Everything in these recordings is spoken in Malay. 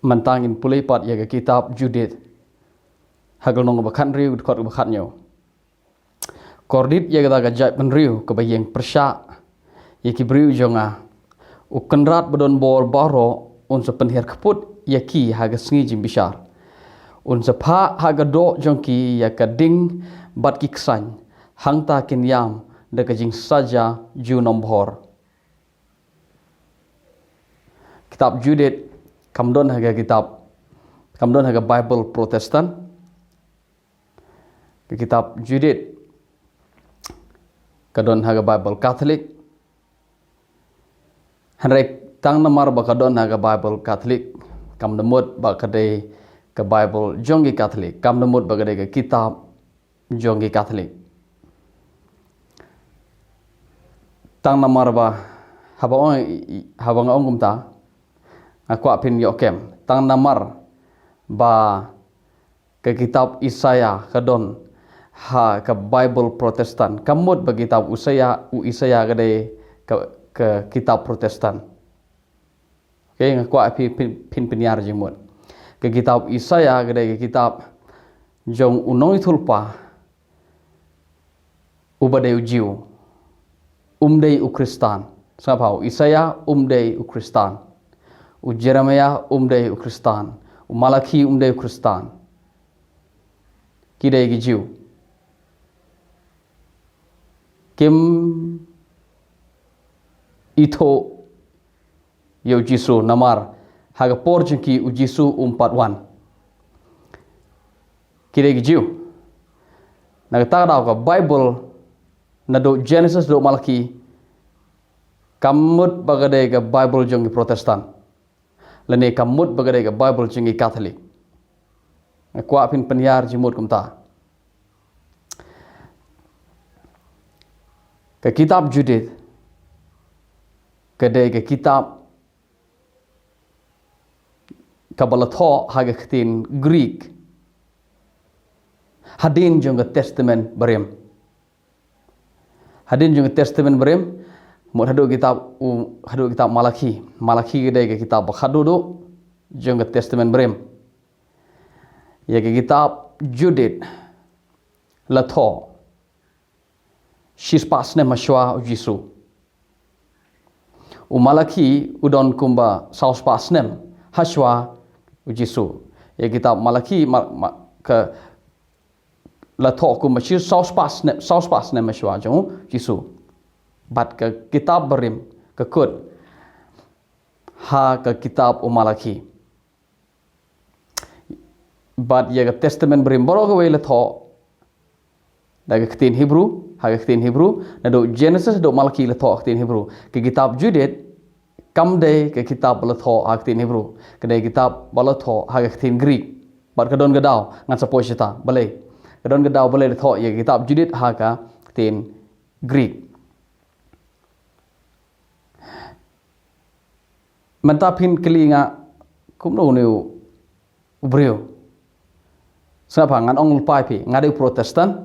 mentangin pulai pat ya kitab Judith hagal nong bakhan riu kot bakhan nyo kordit ya ga jai pen riu ke bayeng persya ya ki briu jonga ukenrat bedon bol baro un se penher keput ya ki haga sngi jim bishar un se pha haga do jongki ya ka ding bat ki ksan hangta kin yam de ka jing saja ju nombor kitab Judith kamdon haga Bible Protestan kitab Judith kadon haga Bible Catholic hanrek tang namar ba kadon haga Bible Catholic kam demut ba kadai ke Bible jonggi Catholic kam demut ba kadai ke kitab jonggi Catholic tang namar ba habang ong kumta aku apin yokem tang namar ba ke kitab Isaya kadon ha ke Bible Protestan kamut ba kitab Isaya kadai ke kitab Protestan okay aku apin pinyar jemut ke kitab Isaya kadai ke kitab jong unoi thulpa ubadai ujiu umdei ukristan sapau Isaya umdei ukristan u Jeremia umdei ukristan u Malaki umdei ukristan kidai gijiu kim ito yo Jisu namar haga porjengki u Jisu 41 kidai gijiu nagtadaw ka Bible na do Genesis do Malaki kamut bagadai ka Bible jong Protestan lene kamut bagadai ka Bible jong Catholic aku apin penyar jimut kumta ke kitab Judith kadai ke kitab kabalatho haga ketin Greek hadin jong Testament barem mut hadu kitab Malaki kadai ke kitab hadudu jong Testament barem ya ke kitab Judith latho shispasne maswa Jisu Malaki udon kumba saus pasnem haswa Jisu ya kitab Malaki ke latho kumba shis saus pasnem maswa jong Jisu bat ke kitab berim ke kut ha ke kitab Malaki bat ya ke testament berim boro ke wele tho daga ketin Hebrew haga ketin Hebrew na do Genesis do Malaki le tho ketin Hebrew ke kitab Judith kam de ke kitab le tho ha ketin Hebrew ke de kitab bala tho haga ketin Greek bat kadon gadaw ngan sa poisita balai kadon gadaw balai le tho ya kitab Judith ha ka ketin Greek mentapin kelinga kumno neu ubrio sapa ngan ong lupai pi ngade Protestan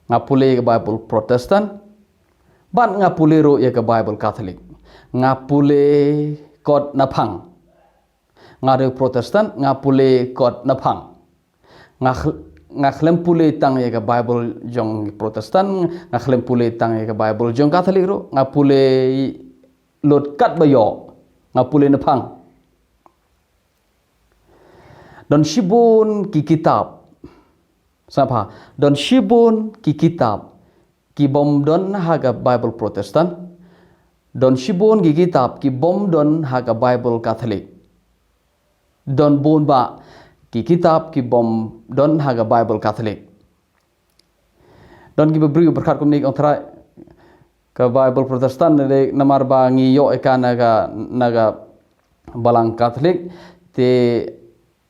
ngapule ke Bible Protestan ban ngapule ro ya ke Bible Catholic ngapule kot napang ngade Protestan ngapule kot napang ngakhlem pule tang ya ke Bible jong Protestan ngakhlem pule tang ya ke Bible jong Catholic ro ngapule lot kat bayo ngapule napang don shibun ki kitab sapa don shibun ki kitab ki bom don haga Bible Protestan don shibun ki kitab ki bom don haga Bible Catholic don bon ba ki kitab ki bom don haga Bible Catholic don ki beri berkat kumnik antara ke Bible Protestan de namar ba ngiyo eka naga balang Catholic te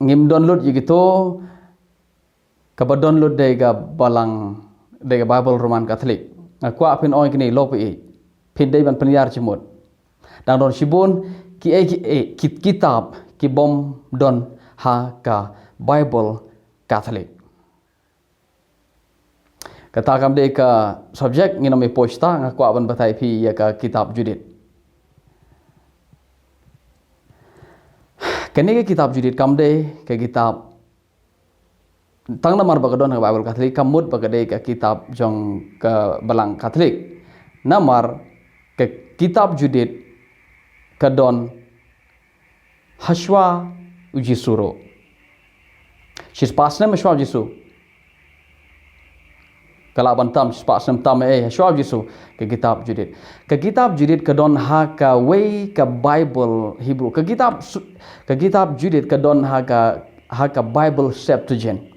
ngim download yigito ka download de ga balang de ga Bible Roman Catholic aku apin oi kini lopi pin dei ban penyar cimut dan don shibun ki kitab ki bom don ha ka Bible Catholic kata kam de ka subjek nginami posta ngaku aban batai pi ya ka kitab Judith Kini ke kitab judit kamde ke kitab tang namar bagadon ke Bible Katolik kamut bagade ke kitab jong ke balang Katolik namar ke kitab judit ke don Hashwa uji suro. She's pasnem Hashwa uji su. Kalau bantam she's pasnem tam Hashwa uji su ke kitab judit. Ke kitab judit ke don ha ke way ke Bible Hebrew. Ke kitab judit ke don ha ke Bible Septuagint.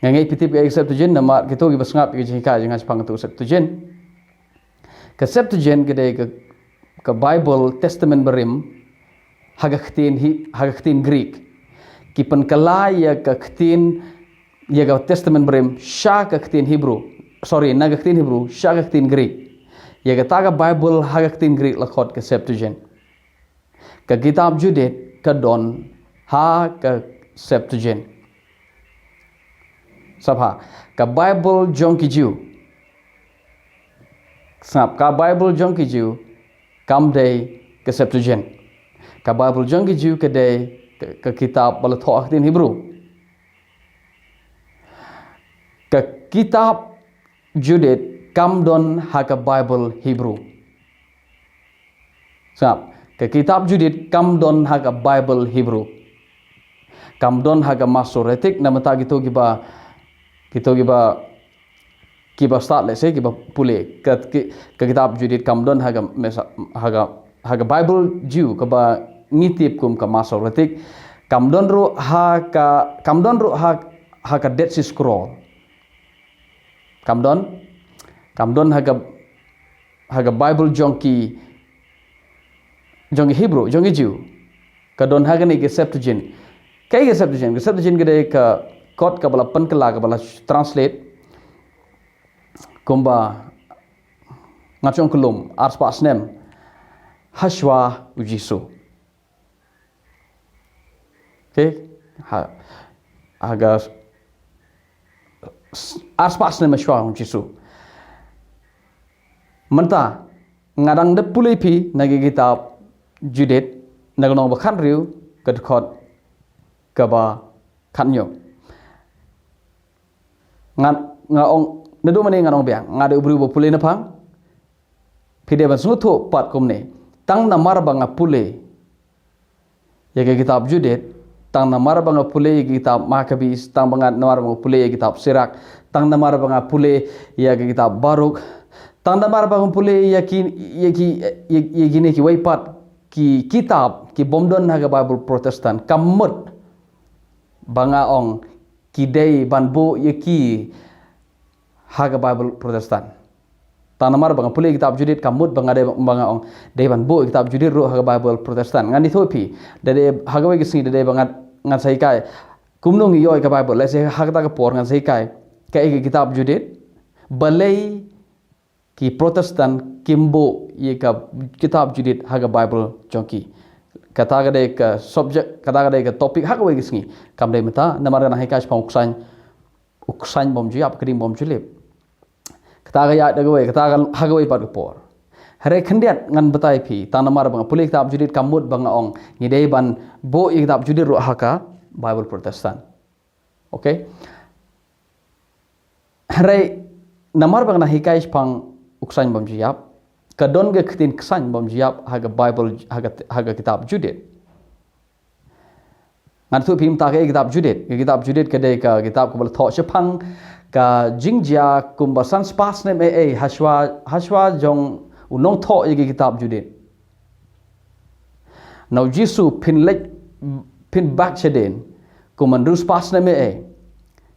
Ngai pitip ke Septuagint nama kita gi basngap ke jika jangan sepang tu Septuagint. Ke Septuagint ke Bible Testament berim haga ktin Greek. Ki penkala ya ke ktin ya ke Testament berim sha ke ktin Hebrew. Sorry, naga ktin Hebrew sha ke ktin Greek. Ya ke taga Bible haga ktin Greek lakot ke Septuagint. Ke kitab judit ke don ha ke Septuagint. Sabha ka Bible jong ki Jew sap ka Bible jong ki Jew kam day ke Septuagint ka Bible jong ki Jew ke day ke kitab bala tho aktin Hebrew ka kitab judit kam don ha ka Bible Hebrew sap ka kitab judit kam don ha ka Bible Hebrew kam don ha ka Masoretic namata gitu kita kiba start let's say kiba pule ke kitab judit kamdon haga Bible Jew kaba ngitip kum ka Masoretic kamdon ru ha ka Dead Sea Scroll kamdon haga Bible jongki Hebrew jongki Jew kadon haga ni ke Septuagint kai ke Septuagint gede ka kot ka bala penkela ka bala translate kumba ngachong kelum ars pasnem Hashwa ujisu. Okay, aga ars pasnem Hashwa ujisu. Menta ngadang de pulepi nagi kitab judit nagnong bakhan riu kadkot kaba kanyo ngaong nado mane nganong biang ngade ubri bo pule na phang phide ban sutho pat kumne tang namar banga pule ya ke kitab judit tang namar banga pule ya kitab Makabis tang banga namar banga pule ya kitab Sirak tang namar banga pule ya ke kitab Baruk tang namar banga pule ya gini ki waipat ki kitab ki bomdon haga Bible Protestant kamut banga ong kidei banbo yaki haga Bible Protestant tanamar bang pule kitab judit kamut bang ade bang ong dei banbo kitab judit ro haga Bible Protestant ngani thopi dade haga we gisni dade bang ngan sai kai kumnong yoy ka Bible le se haga ta ka por ngan sai kai kitab judit balai ki Protestant kimbo ye ka kitab judit haga Bible jonki kata gade ke subject kata gade ke topik hak we gisni kam dei mata namar na haikas pang uksan bom ju ap krim bom julip kata ga ya de we kata ga hak we pat por hare khandiat ngan batai phi ta namar bang pulik kitab judit kamut bang ong ni dei ban bo kitab judit ro haka Bible Protestant okay hare namar bang na haikas pang uksan bom ju ap kadon ge ktin ksan bom jiap haga Bible haga kitab judit ngan tu phim ta ke kitab judit ke de ka kitab ko bal tho chapang ka jingjia kumbasan spas ne me hashwa jong unong tho ye kitab judit now jisu pin back cheden kuman rus pas ne me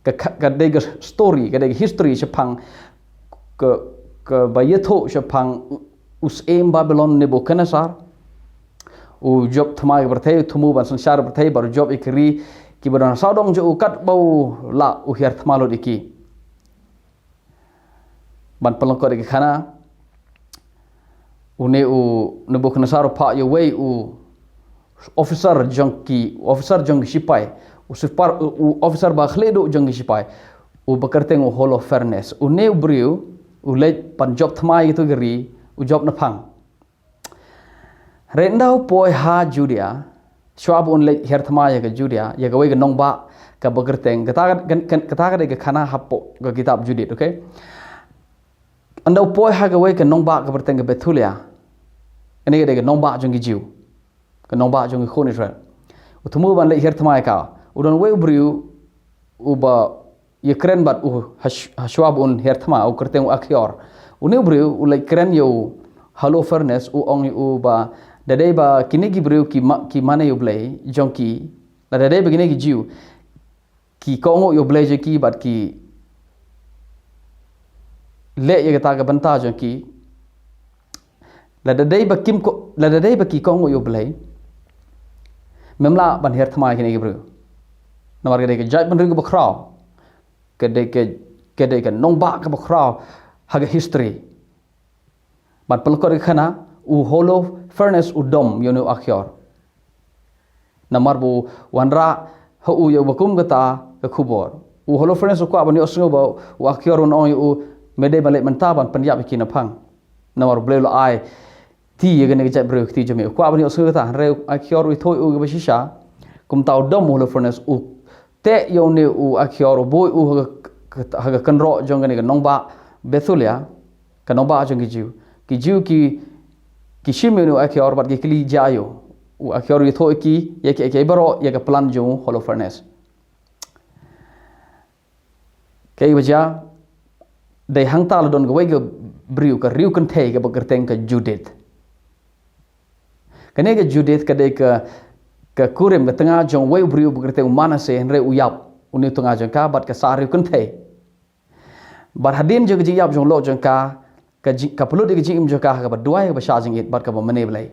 ka de ga story ka de history chapang ke bayetho chapang us em Babylon Nebuchadnezzar u job thmai berthai thumu ban sansar berthai bar job ikri ki badan saudong jo ukat bau la u hiar thmalo diki ban pelongkot diki khana une u Nebuchadnezzar pa ye way u officer jong sipai u officer ba khledo jong sipai u bakarteng u hall of fairness u ne briu u le pan job thmai itu geri u job na phang rendau poi ha Judea Shuab un lek herthma ya ke Judia ya ke wei ke nong ba ke begerteng kata ke ke khana hapo ke kitab Judit, okay. Andau poi ha ke wei ke nong ba ke berteng ke Bethulia. Ini ke nong ba jong ki jiu. Ke nong ba jong ki khon Israel. Utumu ban lek herthma ka. Udon wei briu uba ye keren bat Shuab un herthma u kerteng u Achior. Uni briu u lek keren yo Holofernes u ong u ba dadai ba kini ki briu ki mana yo blay jongki la dadai ba kini ki jiu ki kongo yo blay je ki bat ki le ye kata ka banta jongki la dadai ba ki kongo yo blay memla ban her thma kini ki briu namar ke de jaj ban ring ba kraw ke de ke nong ba ka ba kraw ha history ban pelkor khana u holo furnace u dom yono Achior namar bu wanra ho u yo bakum gata ke khubor u holo furnace u kwa bani osngo ba u Achior on u mede balek mentaban penjap ki na phang namar blelo ai ti ye gane jai bro ti jome kwa bani osngo gata re Achior u thoi u bashisha kum taw dom holo furnace u te yone u Achior boy u ha kanro jong gane nongba Bethulia ka nongba jong ki jiu ki shimenu Achior bat ki kli jayo u Achior yu thoi ki ye ke baro ye ka plan jong holo furnace ke baja dai hangta la don gwe ge briu ka riu kan thei ke bagerteng ka Judith kane ke Judith ka de ka kurem ka tengah jong we briu bagerteng Manase henre u yap uni tengah jong ka bat ka sariu kan thei bar hadin jong ji yap jong lo jong ka perlu di jing jo ka ba duai ba charging it bat ka ba mane blai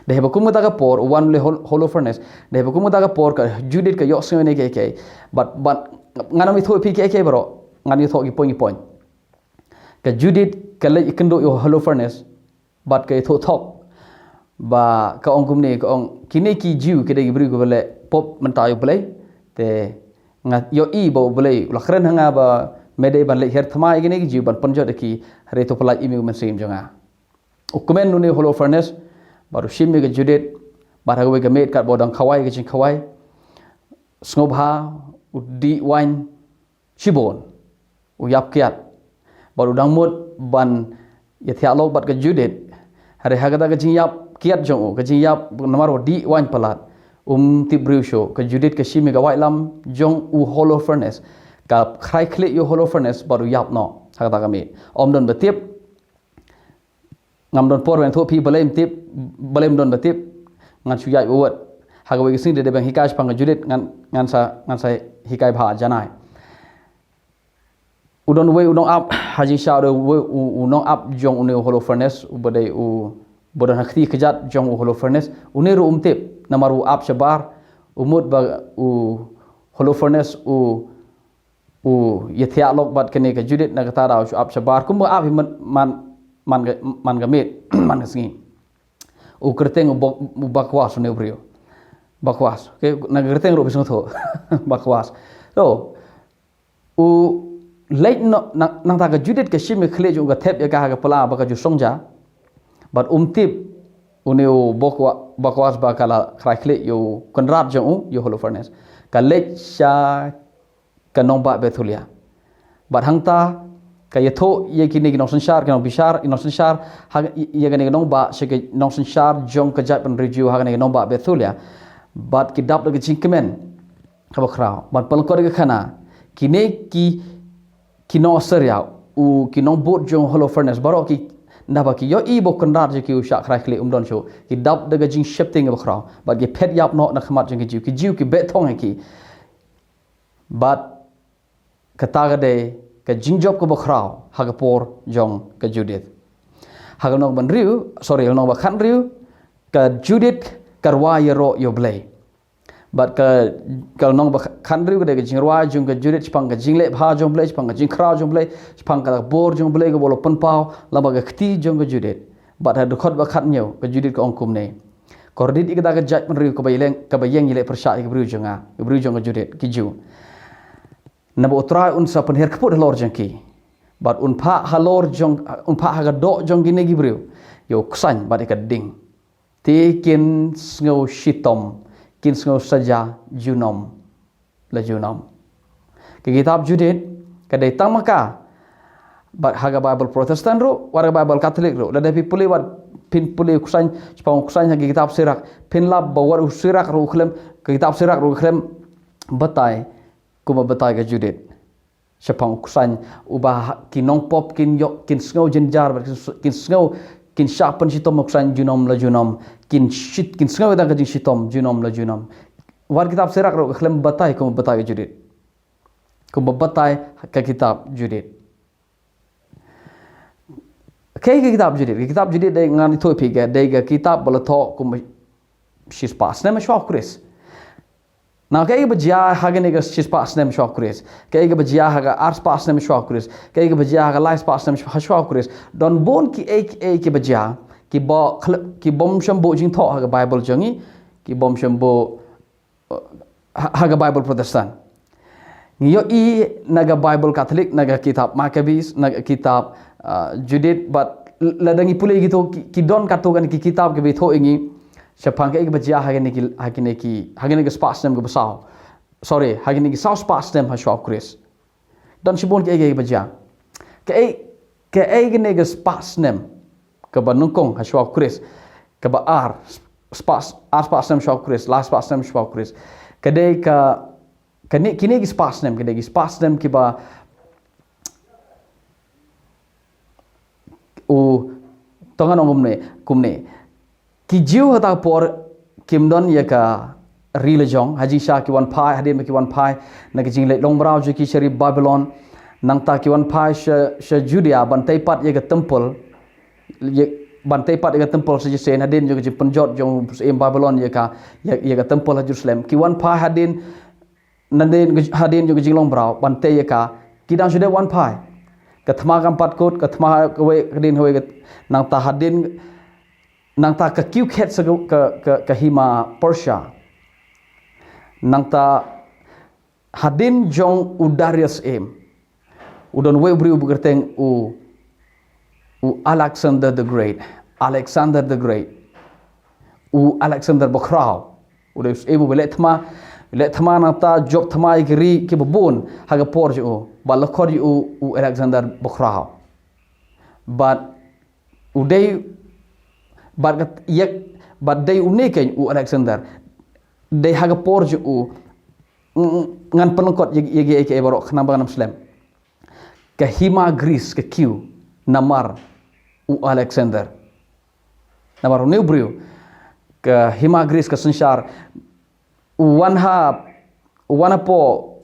de ba kum ta ka por one le holo furnace de ba kum ta ka por ka Judith ka yo sne ne ke but ngana mi thoi pi ke bro ngani tho ki point ka Judith ka le ikendo yo holo furnace bat ka tho thok ba ka ong kum ne ka ong kini ki jiu ke de bri ko bele pop man ta yo blai te ngat yo i bo blai la khren hanga ba mede ban le her thma igene ki jiu ban panjo de ki re to pala imi men sim jonga ukumen nune holo furnace baru shimi ke Judith baragwe ke met kat bodang khawai ke jing khawai snobha udi wine shibon u yap kiat baru dangmut ban ya thialo bat ke Judith hare hagada ke jing yap kiat jong ke jing yap namaro di wine palat tibriu show ke Judith ke shimi ga wailam jong u holo furnace ka khai khle yo holo furnace baru yap no hagada kami om don betip ngam don por wen tho pi balem don betip ngan suyai wot hagawe sing de bang hikai pang Judith ngan sa hikai bha janai udon up haji sha de we no up jong une holo furnace ubadai bodan hakti kejat jong holo furnace uniru tip namaru up shabar umut ba holo furnace ye thia lok bat kene ka Judith na kata raw up shabar kum ab man ga met man singi kerteng bakwas ne brio bakwas ke na kerteng ro bisong tho bakwas so late no nang ta ka Judith ka shim khle ju ga thep ya ka pala ba ka ju songja but tip uneu bakwas ba kala khle yo konrad ju yo holo furnace ka late sha ka nongba Bethulia bat hangta ka yetho ye kini nong sanshar ka nong bishar nong sanshar ha ye ga nongba se ke nong sanshar jong ka jat ban review ha ga nongba Bethulia bat ki dap ga jingkemen ka bakrao bat palkor ga khana kine ki no serya ki nong bot jong holo furnace baro ki ndaba ki yo i bo kondar je ki usha khra khle don show ki dap ga jing shifting ga bakrao bat ki phet yap no na khamat jing ki jiu ki bet thong ki bat kata de ka jingjob ko bakrao hagapor jong ka Judith haganong ban riu sorry nong ba khan riu ka Judith karwa yero yo blay but ka nong ba khan riu de jingwa jong ka Judith pang ka jingle bha jong blay pang ka jingkra jong blay pang ka bor jong blay ko bolo panpao laba ka khti jong ka Judith but ha dukhot ba khat nyeu ka Judith ko ongkum ne kordit ikda ka jat ban riu ko ba yeng yile persha ki briu jonga briu jong ka Judith ki ju nabo try unsa pen her kput lor jengki but unpa halor jong unpa haga do jong gine gibriu yo ksan bat ka ding ti kin ngau shitom kin ngau saja junom la junom ke kitab Judit kadai tamaka bat haga Bible Protestant ru warga Bible Katolik ru la dapi puli wat pin puli kusan sepang kusan hagi kitab sirak pin lab bawar sirak ru klem ke kitab sirak ru klem batai kuma batai ke Judit sepang kusan ubah kinong pop kin yok kin ngau jenjar kin ngau kin syapan sitom kusan junom la junom kin shit kin ngau da ke sitom junom la junom war kitab sirak ru klem batai kuma batai ke Judit kuma batai ke kitab Judit ke kitab Judit dai ngan itu piga dai ke kitab balato kum shis pas nem shwa kris na ke bajia haga ne ke shis pas nem shwa kris ke bajia haga ars pas nem shwa kris ke bajia haga lais pas nem shwa kris don bon ki ke bajia ki bom shambo jing tho haga Bible jangi ki bom shambo haga Bible Protestant ngiyo naga Bible Catholic naga kitab Maccabees naga kitab Judit but ladangi pulai gitu ki don katokan ki kitab ke betho ingi sepang ke bajia hagene ki spas nem ke besau sorry hagene ki saus spas nem ha shop kris don sibon ke bajia ke gene ke spas nem ke banungkong ha shop kris ke ba spas nem shop kris last spas nem shop kris ke dei ka kini ki spas nem ke dei spas nem ki ba tongan kumne ki jiu hata por kimdon ya ka rilejong haji sha ki wan pai hadin ki wan pai na ki jingle long brau ki shari Babylon nang ta ki wan pai sha Judea bantai pat ya ka temple bantai pat ya ka temple se sen hadin jo ki penjot jong em Babylon ya ka temple Jerusalem ki wan pai hadin nanden hadin jo ki jinglong brau bantai ya ka ki dan sudah wan pai kathma kampat kot kathma kawe kadin howe nang ta hadin nang ta ka kiu khet sa ka hima Persia nang ta hadin jong Darius udon we bri bugerteng u Alexander the Great u Alexander Bokraw udah let thma nang ta job thma igri ki babun haga por jo balakor u Alexander Bokraw but uday but day uniken u Alexander day haga por jo ngan pelengkot yegi ke barok nambang Muslim ke hima Greece ke Q namar u Alexander namar new brew ke hima Greece ke sensar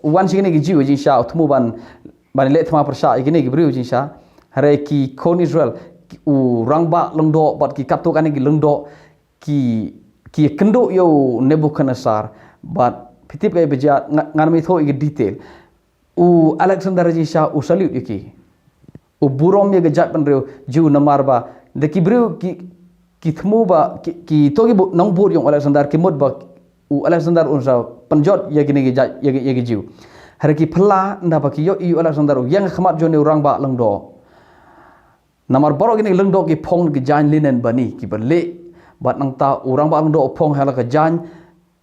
wan sini ki jiu jin sha utmu ban let thma persha igini ki brew jin sha hare ki kon Israel u rangba lengdo bat ki kapto kan ki lengdo ki kendo yo Nebuchadnezzar but pitip kai beja ngan mi tho igi detail u Alexander jin sha u salute yiki u burom ye gajat pan reu jiu namar ba de ki brew ki thmu ba ki to ki nong bur yong Alexander ki mod ba u Alexander unsa penjot ye gini ye jiu hari ki phla nda ba ki yo u Alexander yang khmat jone urang ba lengdo namar baro gini lengdo ki phong ki jan linen bani ki berle bat nang ta urang ba lengdo phong hala ka jan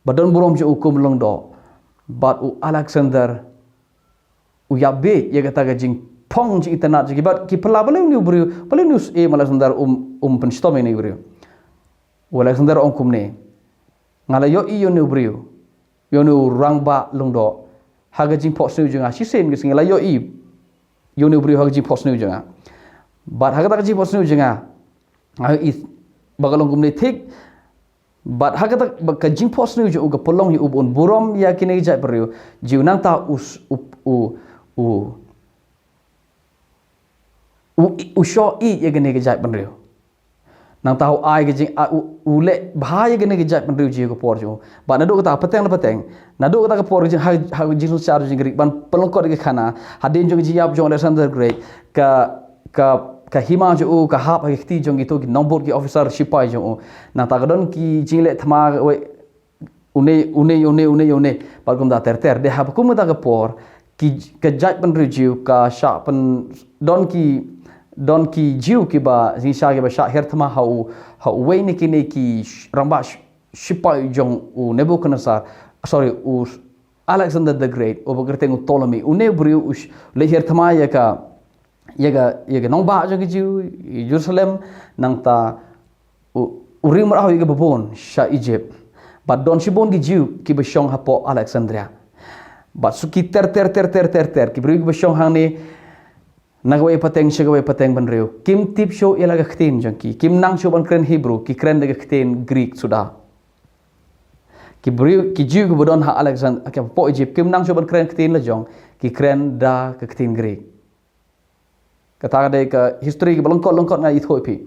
badon burom ju ukum lengdo bat u Alexander u yabe ye kata ka jing phong ji itana ji bat ki phla bale ni bru bale ni Alexander penstom ni bru u Alexander kum ne ngala yo i yo ni bru yo ni urang ba lengdo haga jing pos ni junga si sen ngi ngala yo i yo ni bru haga jing pos ni junga bat haga ta ji pos ni junga ai bagalong kum ne thik bat haga ta ka jing pos ni ju ga polong yu ubun burom ya kini jai bru jiu nang ta sho i ye gene ga jai ban reu nang tahu ai ge jing ule bahaya gene ge jai ban reu ji ko por ju ba na do ta pateng na do ta ka por jing ha jing char jing ri ban pelongkot ge khana hadin jong ji yap jong Alexander Great ka hima ju ka hap ha ti jong gi to gi nombor gi officer sipai ju na ta gadon ki jing le thma we une ba kum da ter de ha kum da ka por ki ka jai ban reu ji ka sha pan don ki don ki jiu ki ba zisha ki ba syahir thma hau wei ni kini ki ramba shipai jong u Nebuchadnezzar u Alexander the Great u bagerteng u Ptolemy u ne briu u lehir thma yaga nong ba jong ki jiu Jerusalem nang ta rim ra yaga babon sha Egypt but don shibon ki jiu ki ba shong hapo Alexandria but suki ter ki briu ki ba shong hang ni nagawai pateng shagawai pateng ban reu kim tip show ilaga ktin jangki kim nang show ban kren Hebrew ki kren daga ktin Greek sudah ki briu ki jiu ki bodon ha Alexander ka po Egypt kim nang show ban kren ktin la jong ki kren da ka ktin Greek kata de ka history ki longkot ngai Ethiopia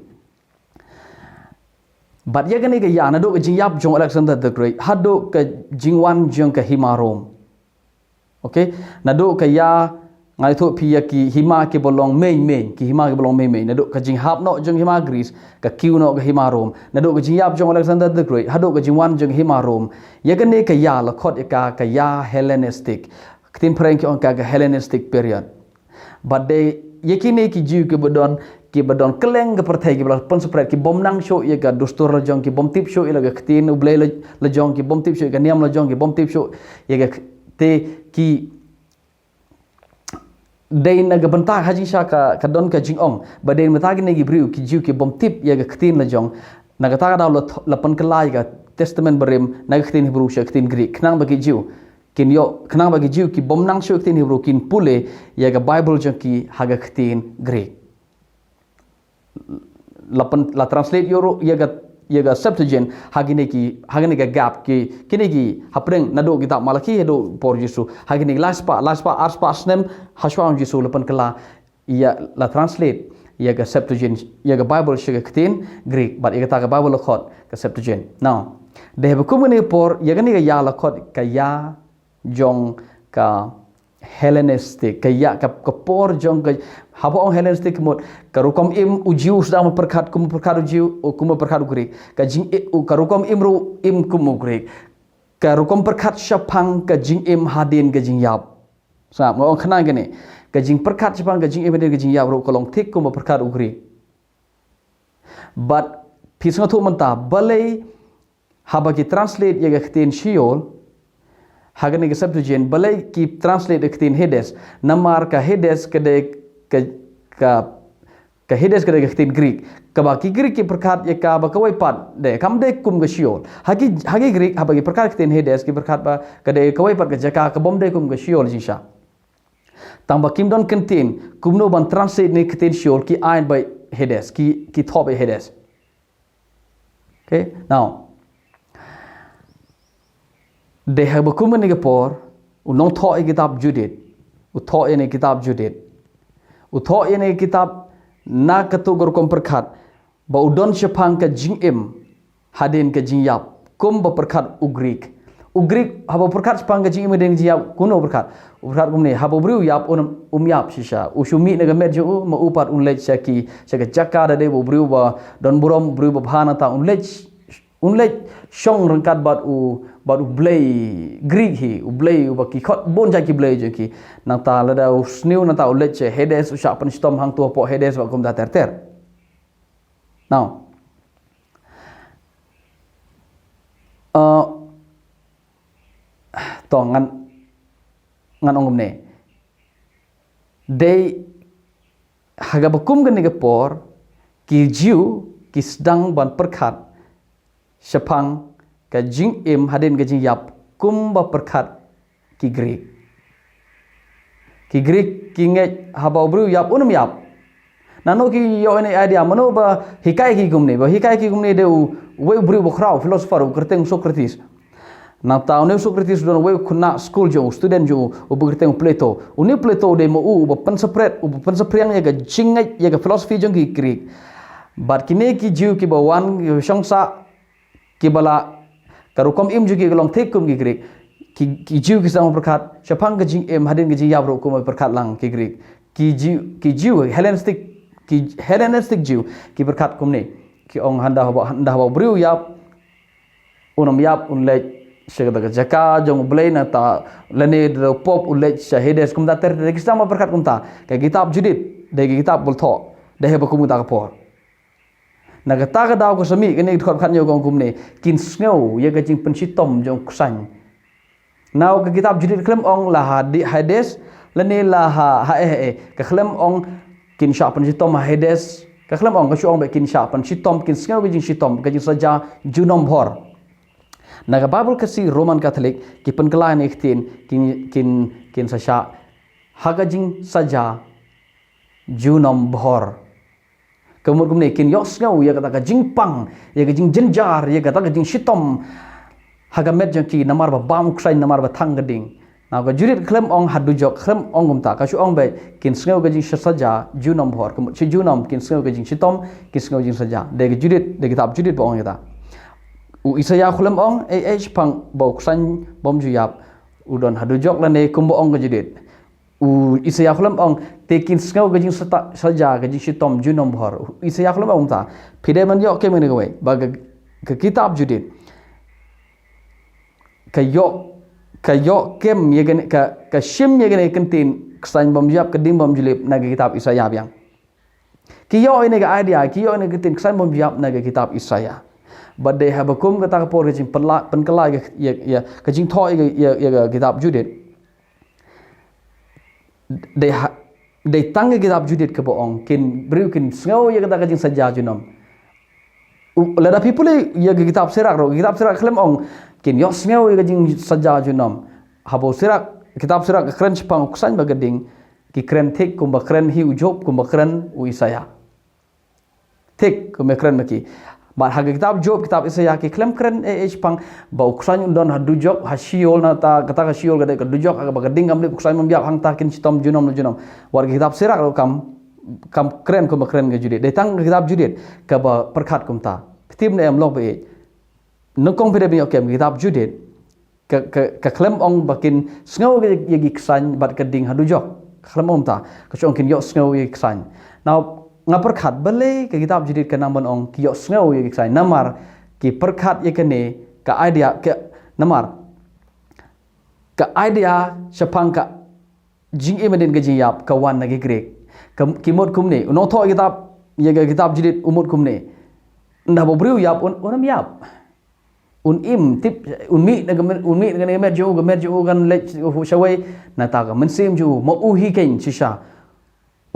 but ya gani ga ya na do ka jingyap jong Alexander the Great hado ka jingwan jong ka Himarom okay na do ka ya ngai Ethiopia ki hima ki bolong main ki hima ki bolong main na do ka jing hap no jong hima Greece ka kiu no ka hima Rome na do ka jing yap jong Alexander the Great hado ka jing wan jong hima Rome ya gane ka ya la khot ka ya Hellenistic tin prank on ka Hellenistic period but they yakini ki jiu ki bodon keleng ka perthai ki bala pon spread ki bom nang show ya ka dustur la jong ki bom tip show ila ka tin u blay la jong ki bom tip show ka niam la jong ki bom tip show ya ka te ki day naga bantah haji sha ka don ka jingong badai matagi negi briu ki jiu ki bom tip ya ga ktin la jong naga ta da la pan kalai ga testament berim naga ktin Hebrew sha ktin Greek knang bagi jiu kin yo knang bagi jiu ki bom nang sha ktin Hebrew kin pule ya ga Bible jong ki haga ktin Greek la translate yo ya ga Septuagint hagine ki gap ki kini ki hapreng nado kitab Malaki do por Yesu hagine laspa arspa snem hashwa Yesu lepan kala ya la translate ya ga Septuagint ya ga Bible shiga ktin Greek but ya ta ga Bible khot ka Septuagint now de have kumene por ya gani ga ya la khot ka ya jong ka Hellenistic ka ya ka por jong ka habo ong Hellenistic mod karukom im ujiu sedang perkat kum perkat ujiu kum perkat Greek ka jing karukom imru im kum Greek karukom perkat syapang ka jing im hadin ka jing yap sa ngong khana gani ka jing perkat syapang ka jing im hadin ka jing yap ro kolong tik kum perkat Greek but pisang tu menta balai haba ki translate ya ga ktin shiol hagani ke Septuagint balai ki translate ktin Hades namar ka Hades ka Hades ka ktin Greek ka ba ki Greek ki perkat ya ka ba kawai pat de kam de kum ga shiol hagi Greek haba ki perkat ktin Hades ki perkat ba ka de kawai pat ka jaka ka bom de kum ga shiol jisha tamba kim don ktin kum no ban translate ni ktin shiol ki ain by Hades ki thop Hades okay now de have kumen ni por unong tho kitab Judith u tho ini kitab Judith u tho ini kitab na katugor kom perkhat ba udon syapang ka jingim hadin ka jingyap kum ba perkhat u Greek haba perkhat syapang ka jingim den jingyap kuno perkhat kumne haba briu yap yap shisha u shumi na gamet jo ma upat unlech saki saka jakada de briu ba don burom briu ba bhana ta unlech shong rangkat bat u blay Greek hi u blay u baki khot bon jaki blay je ki nang ta la da u sniu na ta u leche Hades u shapan stom hang tu po Hades wa kum da ter now to ngan ongum ne dei haga bakum gan ni por ki jiu ki sedang ban perkhat syapang ka jing im hadin ka jing yap kum ba perkhat ki Greek ki nge haba bru yap unum yap nano ki yo ini idea mano ba hikai ki gumne de we bru ba khrau philosopher u kerteng Socrates na taune Socrates don we khuna school jo student jo u berteng Plato uni Plato de mo u ba pansapriang ya ga jingai ya ga philosophy jong ki Greek but kini ki jiu ki ba wan shongsa ki bala karukom im jugi gelong thik kum ki Greek ki jiu ki sang perkhat syapang ka jing im hadin ka jing yap ro kum perkhat lang ki Greek ki jiu Hellenistic jiu ki perkhat kum ni ki ong handa ba briu yap unam yap unle shagada jaka jong blay na ta lane pop unle Hades kum da ter ki sang perkhat kum ta ka kitab Judith de kitab bol tho dah heba kumu tak por naga ta ka daw ko sami kini khot khat nyo gong kum ne kin sngo ya ga jing pensitom jong kusan naw ka kitab judit klem ong la hades lani la ka klem ong kin sha pensitom hades ka klem ong ka shu ong be kin sha pensitom kin sngo ga jing sitom ga jing saja junom bhor naga Bible kasi Roman Catholic ki penkelan ikhtin kin sasha hagajing saja junom bhor kemudian kin yok ngau ya kata jing pang ya jing jenjar ya kata jing sitom hagamet jang ki namar ba bam ksai namar ba thang gading na ga jurit klem ong hadu jok klem ong gumta ka su ong be kin ngau ga jing saja junom bhor kemudian si junom kin ngau ga jing sitom kin ngau jing saja de jurit de kitab jurit ba ong eta u Isaya khulem ong pang bau san bom juyap udon hadu jok lane kumbo ong gejidit u Isaya khulem ong tekin skau gejing saja gejing sitom junom bhor Isaya khulem ong ta phide man yok ke mene gwe ba ke kitab judit kayok kem yegene ka shim yegene kentin ksan bom juyap kedim bom julip naga kitab Isaya biang kiyo ini ga idea kiyo ini kentin ksan bom juyap naga kitab Isaya badai habakum kata kapor kecing penkelai ya kecing thoi ya kitab judit dei tang kitab judit ke boong kin beriu kin ngau ya kata kecing saja junom lada people ya kitab sirak klem ong kin yok ngau ya kecing saja junom habo sirak kitab sirak keren sepang kusan bagading ki keren thik kumba keren hi ujop kumba keren u Isaya thik kumba keren maki But haga kitab Job kitab Isaya ki klem keren pang bau kusan don hadujok hasiol na ta kata hasiol gade kadujok aga bagading amli kusan membiak hang takin sitom junom war kitab sirak kam keren kum keren ga judit datang kitab judit ka ba perkhat kum ta tim ne am lok be nokong pede bi okem kitab judit ka klem ong bakin sngo ga yegi kusan bat kading hadujok klem om ta ka chong kin yok sngo yegi kusan now ngaperkhat balik ke kitab judit ke namban ong ki yok ngau ye kisai namar ki perkhat ye kene ka idea ke namar ka idea sepang ka jing imedin ke jiyap ka wan nagi grek ki mod kumne no tho kitab ye kitab judit umut kumne ndah bobriu yap unam yap im tip unmi dengan mer jo kan le shawai na ta ka mensim ju mo uhi ken shisha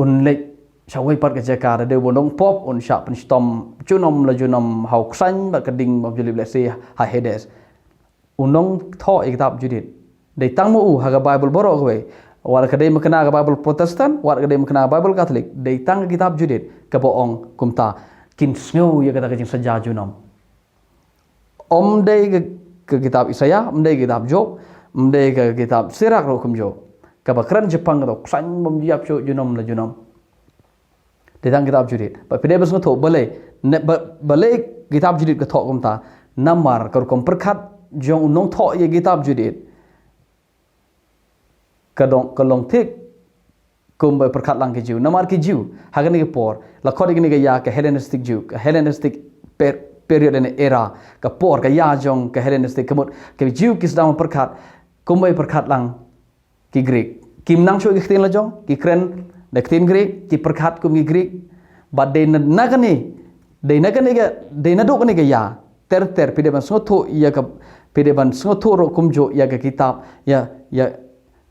le shawai pat ke jakar de bonong pop un sha pen stom junom la junom hau ksan ba kading ba juli blese ha hedes unong tho kitab judit de tangmu u ha Bible borok we war kadai makna ga Bible Protestant war kadai makna Bible Catholic de tang kitab judit ke boong kumta kin snow ya kata kecing saja junom om de ke kitab Isaya om de kitab Job om de ke kitab Sirak ro kum Job ka bakran Jepang ro ksan bom jiap cho junom la junom datang kitab judit ba pide bas ngoto balai kitab judit ke thok kumta namar kar kom perkhat jong unong thok ye kitab judit kalong thik kum ba perkhat lang ke jiu namar ke jiu hagani ke por la khodi ke ya ke Hellenistic jiu ke Hellenistic period and era ke por ke ya jong ke Hellenistic kemut ke jiu kis dam perkhat kum ba perkhat lang ki Greek kim nang shu ke tin la jong ki kren de tin Greek ki perkhat kum ki Greek but de nagani de naduk ni ke ya ter pide ban soto ya ka pide ban soto ro kum jo ya ka kitab ya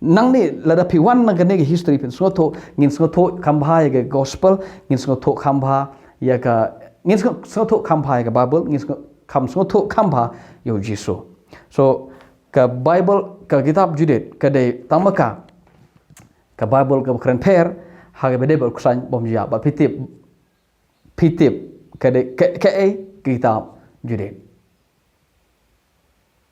nang ni lada pi wan nagani ke history pen soto ngin soto khambha ya ke gospel ngin soto khambha ya ka ngin soto khambha ya ka Bible ngin soto khambha yo Jesus so ka Bible ka kitab judit ka de tamaka ka Bible ka keren per haga bede berkusan bom jia ba pitip kade ke kitab judit